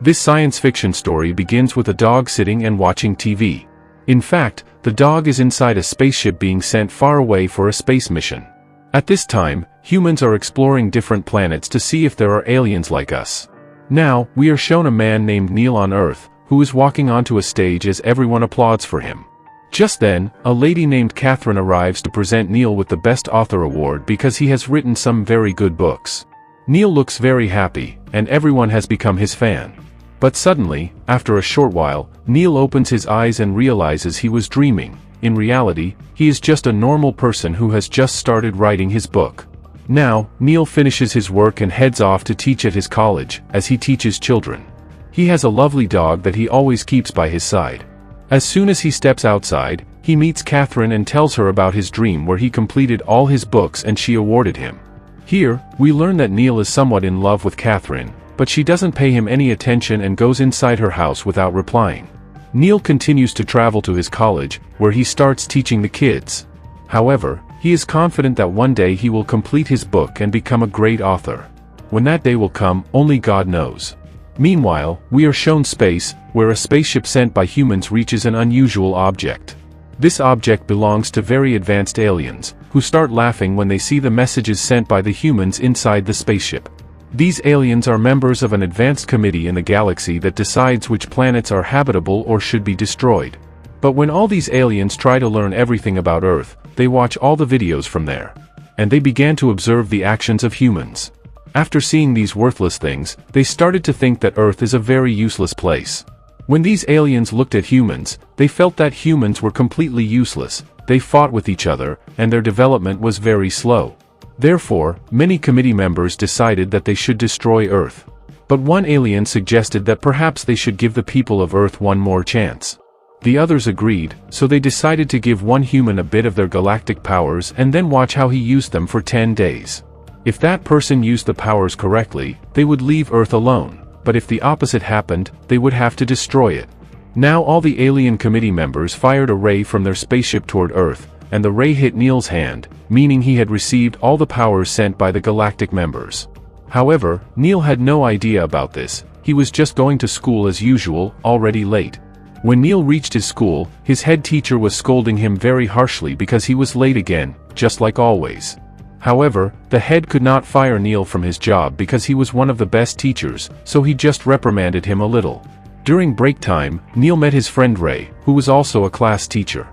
This science fiction story begins with a dog sitting and watching TV. In fact, the dog is inside a spaceship being sent far away for a space mission. At this time, humans are exploring different planets to see if there are aliens like us. Now, we are shown a man named Neil on Earth, who is walking onto a stage as everyone applauds for him. Just then, a lady named Catherine arrives to present Neil with the Best Author Award because he has written some very good books. Neil looks very happy, and everyone has become his fan. But suddenly, after a short while, Neil opens his eyes and realizes he was dreaming. In reality, he is just a normal person who has just started writing his book. Now, Neil finishes his work and heads off to teach at his college, as he teaches children. He has a lovely dog that he always keeps by his side. As soon as he steps outside, he meets Catherine and tells her about his dream where he completed all his books and she awarded him. Here, we learn that Neil is somewhat in love with Catherine, but she doesn't pay him any attention and goes inside her house without replying. Neil continues to travel to his college, where he starts teaching the kids. However, he is confident that one day he will complete his book and become a great author. When that day will come, only God knows. Meanwhile, we are shown space, where a spaceship sent by humans reaches an unusual object. This object belongs to very advanced aliens, who start laughing when they see the messages sent by the humans inside the spaceship. These aliens are members of an advanced committee in the galaxy that decides which planets are habitable or should be destroyed. But when all these aliens try to learn everything about Earth, they watch all the videos from there. And they began to observe the actions of humans. After seeing these worthless things, they started to think that Earth is a very useless place. When these aliens looked at humans, they felt that humans were completely useless, they fought with each other, and their development was very slow. Therefore, many committee members decided that they should destroy Earth. But one alien suggested that perhaps they should give the people of Earth one more chance. The others agreed, so they decided to give one human a bit of their galactic powers and then watch how he used them for 10 days. If that person used the powers correctly, they would leave Earth alone, but if the opposite happened, they would have to destroy it. Now all the alien committee members fired a ray from their spaceship toward Earth, and the ray hit Neil's hand, meaning he had received all the powers sent by the galactic members. However, Neil had no idea about this, he was just going to school as usual, already late. When Neil reached his school, his head teacher was scolding him very harshly because he was late again, just like always. However, the head could not fire Neil from his job because he was one of the best teachers, so he just reprimanded him a little. During break time, Neil met his friend Ray, who was also a class teacher.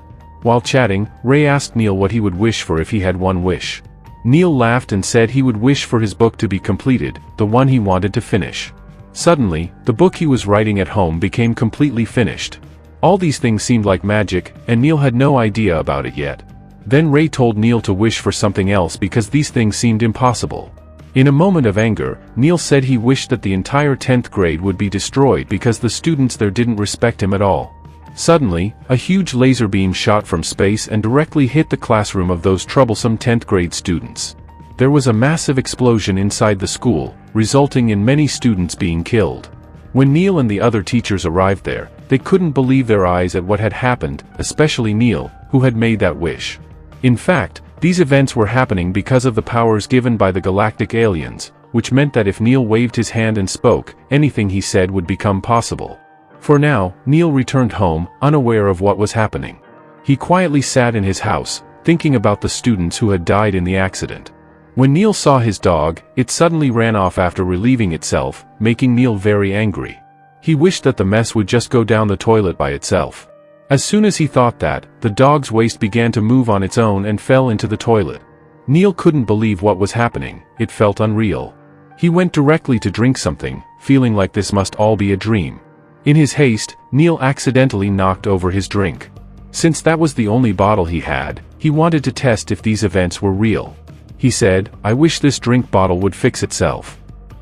While chatting, Ray asked Neil what he would wish for if he had one wish. Neil laughed and said he would wish for his book to be completed, the one he wanted to finish. Suddenly, the book he was writing at home became completely finished. All these things seemed like magic, and Neil had no idea about it yet. Then Ray told Neil to wish for something else because these things seemed impossible. In a moment of anger, Neil said he wished that the entire 10th grade would be destroyed because the students there didn't respect him at all. Suddenly, a huge laser beam shot from space and directly hit the classroom of those troublesome 10th grade students. There was a massive explosion inside the school, resulting in many students being killed. When Neil and the other teachers arrived there, they couldn't believe their eyes at what had happened, especially Neil, who had made that wish. In fact, these events were happening because of the powers given by the galactic aliens, which meant that if Neil waved his hand and spoke, anything he said would become possible. For now, Neil returned home, unaware of what was happening. He quietly sat in his house, thinking about the students who had died in the accident. When Neil saw his dog, it suddenly ran off after relieving itself, making Neil very angry. He wished that the mess would just go down the toilet by itself. As soon as he thought that, the dog's waste began to move on its own and fell into the toilet. Neil couldn't believe what was happening, it felt unreal. He went directly to drink something, feeling like this must all be a dream. In his haste, Neil accidentally knocked over his drink. Since that was the only bottle he had, he wanted to test if these events were real. He said, "I wish this drink bottle would fix itself."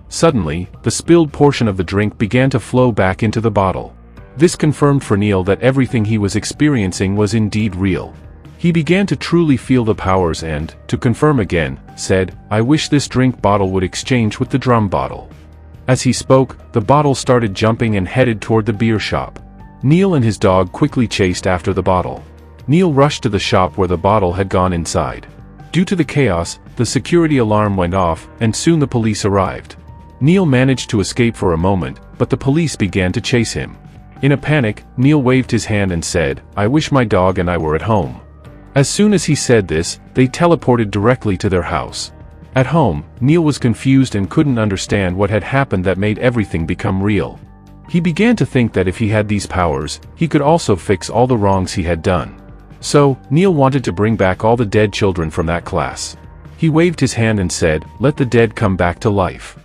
Suddenly, the spilled portion of the drink began to flow back into the bottle. This confirmed for Neil that everything he was experiencing was indeed real. He began to truly feel the powers and, to confirm again, said, "I wish this drink bottle would exchange with the drum bottle." As he spoke, the bottle started jumping and headed toward the beer shop. Neil and his dog quickly chased after the bottle. Neil rushed to the shop where the bottle had gone inside. Due to the chaos, the security alarm went off, and soon the police arrived. Neil managed to escape for a moment, but the police began to chase him. In a panic, Neil waved his hand and said, "I wish my dog and I were at home." As soon as he said this, they teleported directly to their house. At home, Neil was confused and couldn't understand what had happened that made everything become real. He began to think that if he had these powers, he could also fix all the wrongs he had done. So, Neil wanted to bring back all the dead children from that class. He waved his hand and said, "Let the dead come back to life."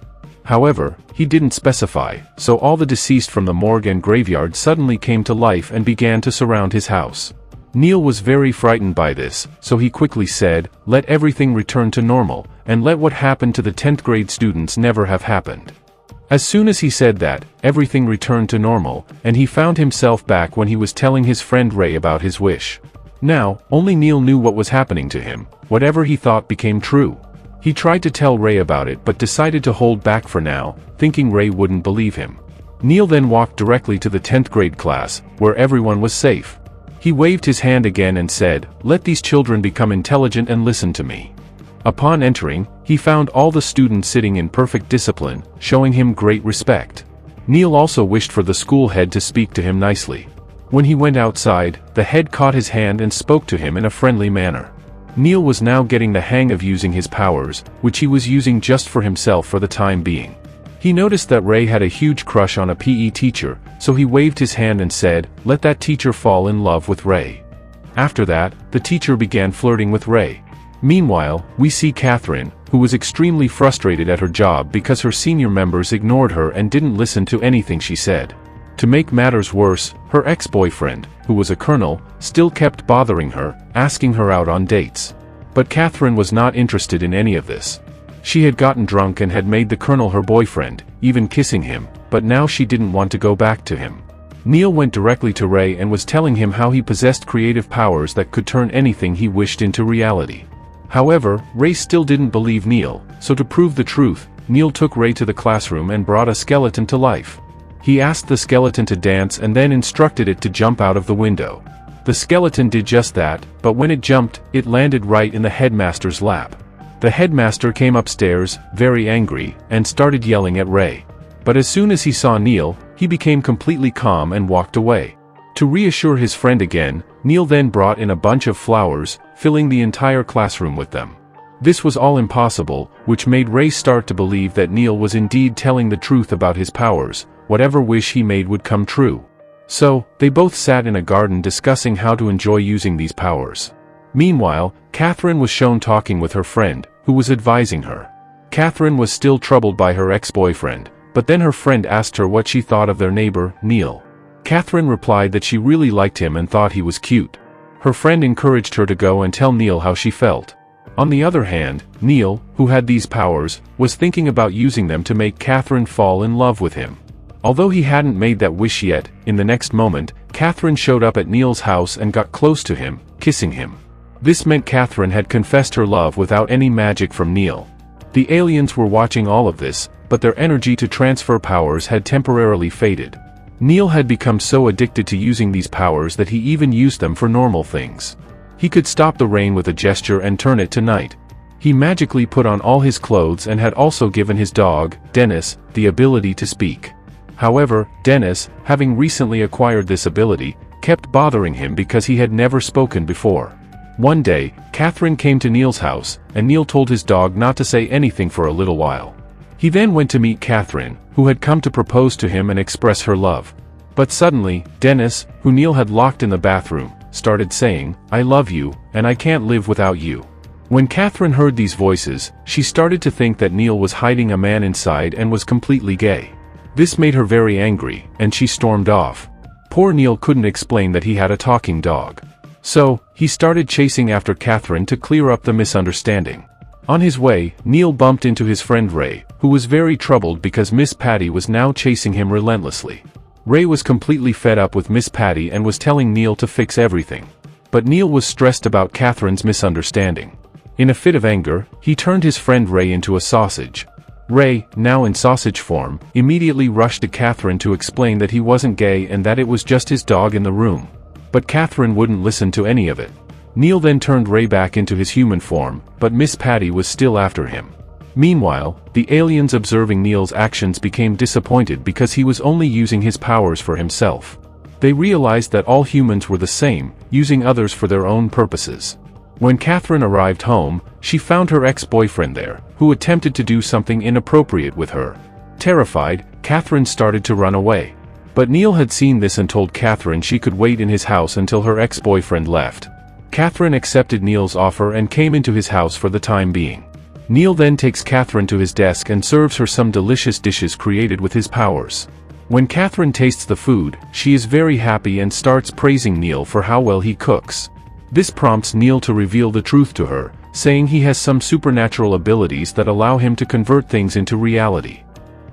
However, he didn't specify, so all the deceased from the morgue and graveyard suddenly came to life and began to surround his house. Neil was very frightened by this, so he quickly said, "Let everything return to normal, and let what happened to the 10th grade students never have happened." As soon as he said that, everything returned to normal, and he found himself back when he was telling his friend Ray about his wish. Now, only Neil knew what was happening to him. Whatever he thought became true. He tried to tell Ray about it but decided to hold back for now, thinking Ray wouldn't believe him. Neil then walked directly to the 10th grade class, where everyone was safe. He waved his hand again and said, "Let these children become intelligent and listen to me." Upon entering, he found all the students sitting in perfect discipline, showing him great respect. Neil also wished for the school head to speak to him nicely. When he went outside, the head caught his hand and spoke to him in a friendly manner. Neil was now getting the hang of using his powers, which he was using just for himself for the time being. He noticed that Ray had a huge crush on a PE teacher, so he waved his hand and said, "Let that teacher fall in love with Ray." After that, the teacher began flirting with Ray. Meanwhile, we see Catherine, who was extremely frustrated at her job because her senior members ignored her and didn't listen to anything she said. To make matters worse, her ex-boyfriend, who was a colonel, still kept bothering her, asking her out on dates. But Catherine was not interested in any of this. She had gotten drunk and had made the colonel her boyfriend, even kissing him, but now she didn't want to go back to him. Neil went directly to Ray and was telling him how he possessed creative powers that could turn anything he wished into reality. However, Ray still didn't believe Neil, so to prove the truth, Neil took Ray to the classroom and brought a skeleton to life. He asked the skeleton to dance and then instructed it to jump out of the window. The skeleton did just that, but when it jumped, it landed right in the headmaster's lap. The headmaster came upstairs, very angry, and started yelling at Ray. But as soon as he saw Neil, he became completely calm and walked away. To reassure his friend again, Neil then brought in a bunch of flowers, filling the entire classroom with them. This was all impossible, which made Ray start to believe that Neil was indeed telling the truth about his powers. Whatever wish he made would come true. So, they both sat in a garden discussing how to enjoy using these powers. Meanwhile, Catherine was shown talking with her friend, who was advising her. Catherine was still troubled by her ex-boyfriend, but then her friend asked her what she thought of their neighbor, Neil. Catherine replied that she really liked him and thought he was cute. Her friend encouraged her to go and tell Neil how she felt. On the other hand, Neil, who had these powers, was thinking about using them to make Catherine fall in love with him. Although he hadn't made that wish yet, in the next moment, Catherine showed up at Neil's house and got close to him, kissing him. This meant Catherine had confessed her love without any magic from Neil. The aliens were watching all of this, but their energy to transfer powers had temporarily faded. Neil had become so addicted to using these powers that he even used them for normal things. He could stop the rain with a gesture and turn it to night. He magically put on all his clothes and had also given his dog, Dennis, the ability to speak. However, Dennis, having recently acquired this ability, kept bothering him because he had never spoken before. One day, Catherine came to Neil's house, and Neil told his dog not to say anything for a little while. He then went to meet Catherine, who had come to propose to him and express her love. But suddenly, Dennis, who Neil had locked in the bathroom, started saying, "I love you, and I can't live without you." When Catherine heard these voices, she started to think that Neil was hiding a man inside and was completely gay. This made her very angry, and she stormed off. Poor Neil couldn't explain that he had a talking dog. So, he started chasing after Catherine to clear up the misunderstanding. On his way, Neil bumped into his friend Ray, who was very troubled because Miss Patty was now chasing him relentlessly. Ray was completely fed up with Miss Patty and was telling Neil to fix everything. But Neil was stressed about Catherine's misunderstanding. In a fit of anger, he turned his friend Ray into a sausage. Ray, now in sausage form, immediately rushed to Catherine to explain that he wasn't gay and that it was just his dog in the room. But Catherine wouldn't listen to any of it. Neil then turned Ray back into his human form, but Miss Patty was still after him. Meanwhile, the aliens observing Neil's actions became disappointed because he was only using his powers for himself. They realized that all humans were the same, using others for their own purposes. When Catherine arrived home, she found her ex-boyfriend there, who attempted to do something inappropriate with her. Terrified, Catherine started to run away. But Neil had seen this and told Catherine she could wait in his house until her ex-boyfriend left. Catherine accepted Neil's offer and came into his house for the time being. Neil then takes Catherine to his desk and serves her some delicious dishes created with his powers. When Catherine tastes the food, she is very happy and starts praising Neil for how well he cooks. This prompts Neil to reveal the truth to her, saying he has some supernatural abilities that allow him to convert things into reality.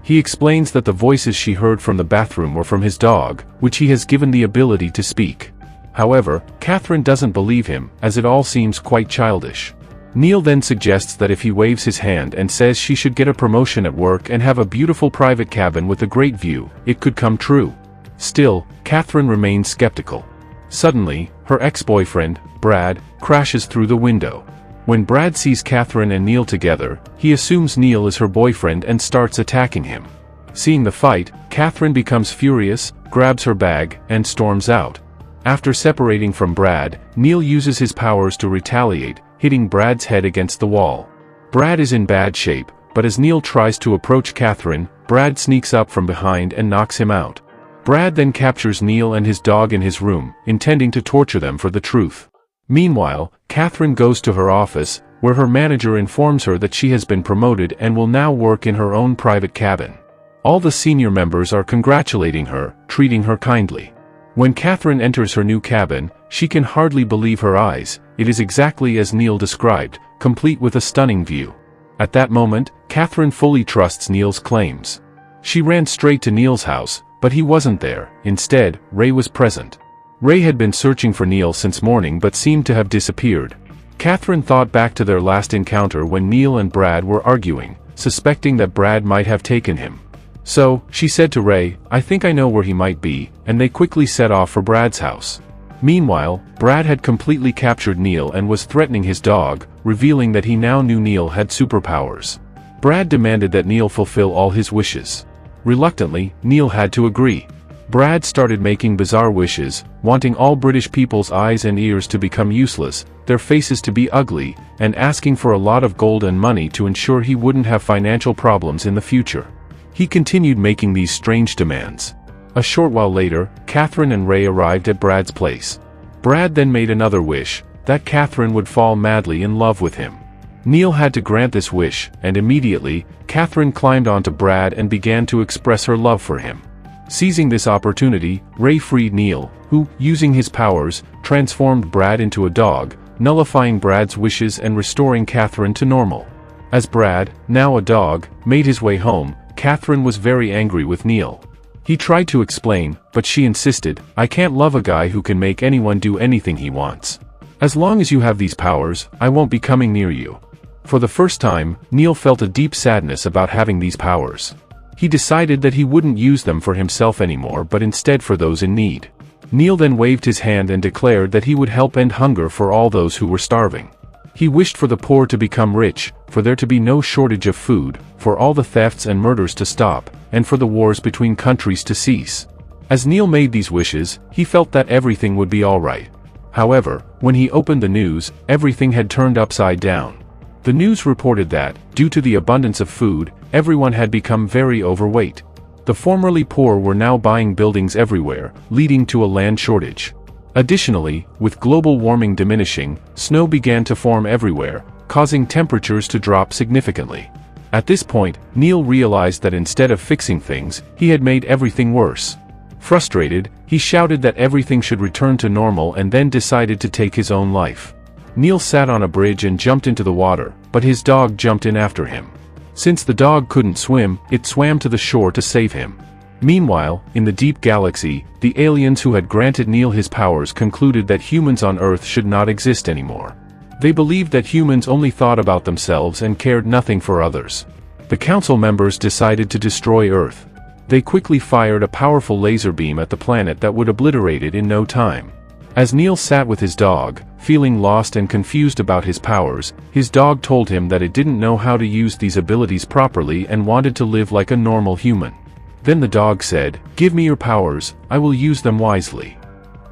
He explains that the voices she heard from the bathroom were from his dog, which he has given the ability to speak. However, Catherine doesn't believe him, as it all seems quite childish. Neil then suggests that if he waves his hand and says she should get a promotion at work and have a beautiful private cabin with a great view, it could come true. Still, Catherine remains skeptical. Suddenly, her ex-boyfriend, Brad, crashes through the window. When Brad sees Catherine and Neil together, he assumes Neil is her boyfriend and starts attacking him. Seeing the fight, Catherine becomes furious, grabs her bag, and storms out. After separating from Brad, Neil uses his powers to retaliate, hitting Brad's head against the wall. Brad is in bad shape, but as Neil tries to approach Catherine, Brad sneaks up from behind and knocks him out. Brad then captures Neil and his dog in his room, intending to torture them for the truth. Meanwhile, Catherine goes to her office, where her manager informs her that she has been promoted and will now work in her own private cabin. All the senior members are congratulating her, treating her kindly. When Catherine enters her new cabin, she can hardly believe her eyes. It is exactly as Neil described, complete with a stunning view. At that moment, Catherine fully trusts Neil's claims. She ran straight to Neil's house, but he wasn't there. Instead, Ray was present. Ray had been searching for Neil since morning but seemed to have disappeared. Catherine thought back to their last encounter when Neil and Brad were arguing, suspecting that Brad might have taken him. So, she said to Ray, "I think I know where he might be," and they quickly set off for Brad's house. Meanwhile, Brad had completely captured Neil and was threatening his dog, revealing that he now knew Neil had superpowers. Brad demanded that Neil fulfill all his wishes. Reluctantly, Neil had to agree. Brad started making bizarre wishes, wanting all British people's eyes and ears to become useless, their faces to be ugly, and asking for a lot of gold and money to ensure he wouldn't have financial problems in the future. He continued making these strange demands. A short while later, Catherine and Ray arrived at Brad's place. Brad then made another wish, that Catherine would fall madly in love with him. Neil had to grant this wish, and immediately, Catherine climbed onto Brad and began to express her love for him. Seizing this opportunity, Ray freed Neil, who, using his powers, transformed Brad into a dog, nullifying Brad's wishes and restoring Catherine to normal. As Brad, now a dog, made his way home, Catherine was very angry with Neil. He tried to explain, but she insisted, "I can't love a guy who can make anyone do anything he wants. As long as you have these powers, I won't be coming near you." For the first time, Neil felt a deep sadness about having these powers. He decided that he wouldn't use them for himself anymore but instead for those in need. Neil then waved his hand and declared that he would help end hunger for all those who were starving. He wished for the poor to become rich, for there to be no shortage of food, for all the thefts and murders to stop, and for the wars between countries to cease. As Neil made these wishes, he felt that everything would be alright. However, when he opened the news, everything had turned upside down. The news reported that, due to the abundance of food, everyone had become very overweight. The formerly poor were now buying buildings everywhere, leading to a land shortage. Additionally, with global warming diminishing, snow began to form everywhere, causing temperatures to drop significantly. At this point, Neil realized that instead of fixing things, he had made everything worse. Frustrated, he shouted that everything should return to normal and then decided to take his own life. Neil sat on a bridge and jumped into the water, but his dog jumped in after him. Since the dog couldn't swim, it swam to the shore to save him. Meanwhile, in the deep galaxy, the aliens who had granted Neil his powers concluded that humans on Earth should not exist anymore. They believed that humans only thought about themselves and cared nothing for others. The council members decided to destroy Earth. They quickly fired a powerful laser beam at the planet that would obliterate it in no time. As Neil sat with his dog, feeling lost and confused about his powers, his dog told him that it didn't know how to use these abilities properly and wanted to live like a normal human. Then the dog said, "Give me your powers, I will use them wisely."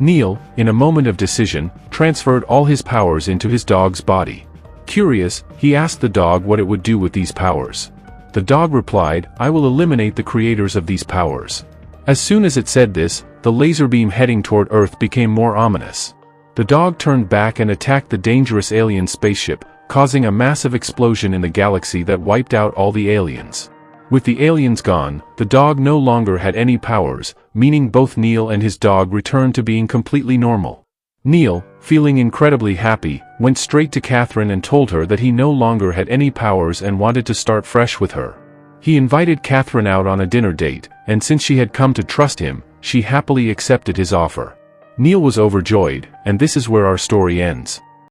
Neil, in a moment of decision, transferred all his powers into his dog's body. Curious, he asked the dog what it would do with these powers. The dog replied, "I will eliminate the creators of these powers." As soon as it said this, the laser beam heading toward Earth became more ominous. The dog turned back and attacked the dangerous alien spaceship, causing a massive explosion in the galaxy that wiped out all the aliens. With the aliens gone, the dog no longer had any powers, meaning both Neil and his dog returned to being completely normal. Neil, feeling incredibly happy, went straight to Catherine and told her that he no longer had any powers and wanted to start fresh with her. He invited Catherine out on a dinner date, and since she had come to trust him, she happily accepted his offer. Neil was overjoyed, and this is where our story ends.